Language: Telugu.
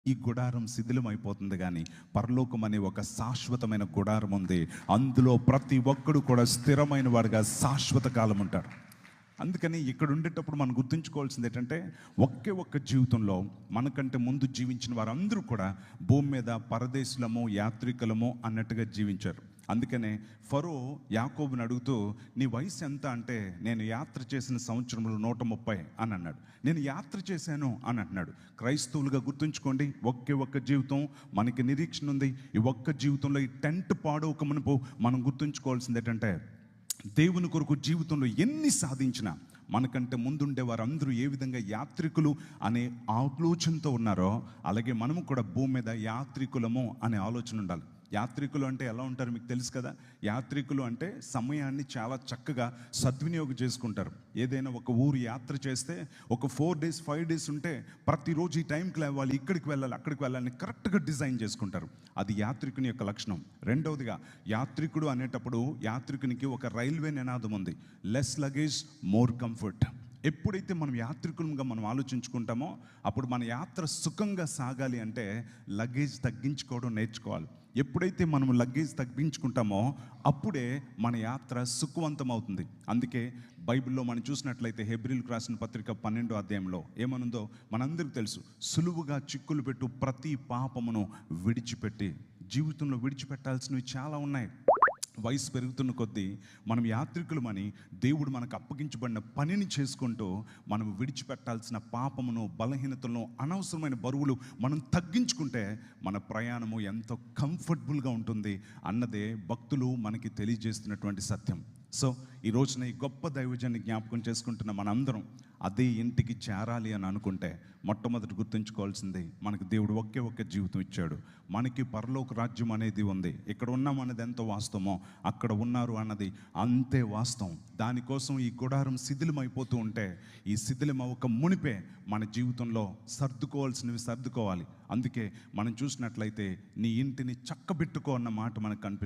ఈ గుడారం శిథిలమైపోతుంది, కానీ పరలోకం అనే ఒక శాశ్వతమైన గుడారం ఉంది. అందులో ప్రతి ఒక్కడు కూడా స్థిరమైన వాడుగా శాశ్వత కాలం ఉంటాడు. అందుకని ఇక్కడ ఉండేటప్పుడు మనం గుర్తుంచుకోవాల్సింది ఏంటంటే, ఒక్క జీవితంలో మనకంటే ముందు జీవించిన వారందరూ కూడా భూమి మీద పరదేశులము, యాత్రికులము అన్నట్టుగా జీవించారు. అందుకనే ఫరో యాకోబుని అడుగుతూ, నీ వయసు ఎంత అంటే, నేను యాత్ర చేసిన సంవత్సరంలో 130 అని అన్నాడు. నేను యాత్ర చేశాను అని అంటున్నాడు. క్రైస్తవులుగా గుర్తుంచుకోండి, ఒక్క జీవితం మనకి నిరీక్షణ ఉంది. ఈ ఒక్క జీవితంలో ఈ టెంట్ పాడవక మునుపు మనం గుర్తుంచుకోవాల్సింది ఏంటంటే, దేవుని కొరకు జీవితంలో ఎన్ని సాధించినా మనకంటే ముందుండే వారందరూ ఏ విధంగా యాత్రికులు అనే ఆలోచనతో ఉన్నారో, అలాగే మనము కూడా భూమి మీద యాత్రికులము అనే ఆలోచన ఉండాలి. యాత్రికులు అంటే ఎలా ఉంటారు మీకు తెలుసు కదా. యాత్రికులు అంటే సమయాన్ని చాలా చక్కగా సద్వినియోగం చేసుకుంటారు. ఏదైనా ఒక ఊరు యాత్ర చేస్తే ఒక 4 days 5 days ఉంటే ప్రతిరోజు ఈ టైంకి లేవాలి, ఇక్కడికి వెళ్ళాలి, అక్కడికి వెళ్ళాలని కరెక్ట్గా డిజైన్ చేసుకుంటారు. అది యాత్రికుని యొక్క లక్షణం. రెండవదిగా, యాత్రికుడు అనేటప్పుడు యాత్రికునికి ఒక రైల్వే నినాదం ఉంది, లెస్ లగేజ్ మోర్ కంఫర్ట్. ఎప్పుడైతే మనం యాత్రికులుగా మనం ఆలోచించుకుంటామో, అప్పుడు మన యాత్ర సుఖంగా సాగాలి అంటే లగేజ్ తగ్గించుకోవడం నేర్చుకోవాలి. ఎప్పుడైతే మనం లగేజ్ తగ్గించుకుంటామో అప్పుడే మన యాత్ర సుఖవంతం అవుతుంది. అందుకే బైబిల్లో మనం చూసినట్లయితే హెబ్రీయులకు రాసిన పత్రిక 12వ అధ్యాయంలో ఏమనుందో మనందరికీ తెలుసు. సులువుగా చిక్కులు పెట్టు ప్రతి పాపమును విడిచిపెట్టి. జీవితంలో విడిచిపెట్టాల్సినవి చాలా ఉన్నాయి. వయసు పెరుగుతున్న కొద్దీ మనం యాత్రికులమని దేవుడు మనకు అప్పగించబడిన పనిని చేసుకుంటూ మనం విడిచిపెట్టాల్సిన పాపమును, బలహీనతలను, అనవసరమైన బరువులు మనం తగ్గించుకుంటే మన ప్రయాణము ఎంతో కంఫర్టబుల్గా ఉంటుంది అన్నదే భక్తులు మనకి తెలియజేస్తున్నటువంటి సత్యం. సో ఈ రోజున ఈ గొప్ప దైవజాన్ని జ్ఞాపకం చేసుకుంటున్న మనందరం అదే ఇంటికి చేరాలి అని అనుకుంటే, మొట్టమొదటి గుర్తుంచుకోవాల్సింది, మనకు దేవుడు ఒక్క జీవితం ఇచ్చాడు. మనకి పరలోక రాజ్యం అనేది ఉంది. ఇక్కడ ఉన్నాం అనేది ఎంత వాస్తవమో అక్కడ ఉన్నారు అన్నది అంతే వాస్తవం. దానికోసం ఈ గుడారం శిథిలమైపోతూ ఉంటే, ఈ శిథిలం ఒక మునిపే మన జీవితంలో సర్దుకోవాల్సినవి సర్దుకోవాలి. అందుకే మనం చూసినట్లయితే నీ ఇంటిని చక్కబెట్టుకో అన్న మాట మనకు కనిపిస్తుంది.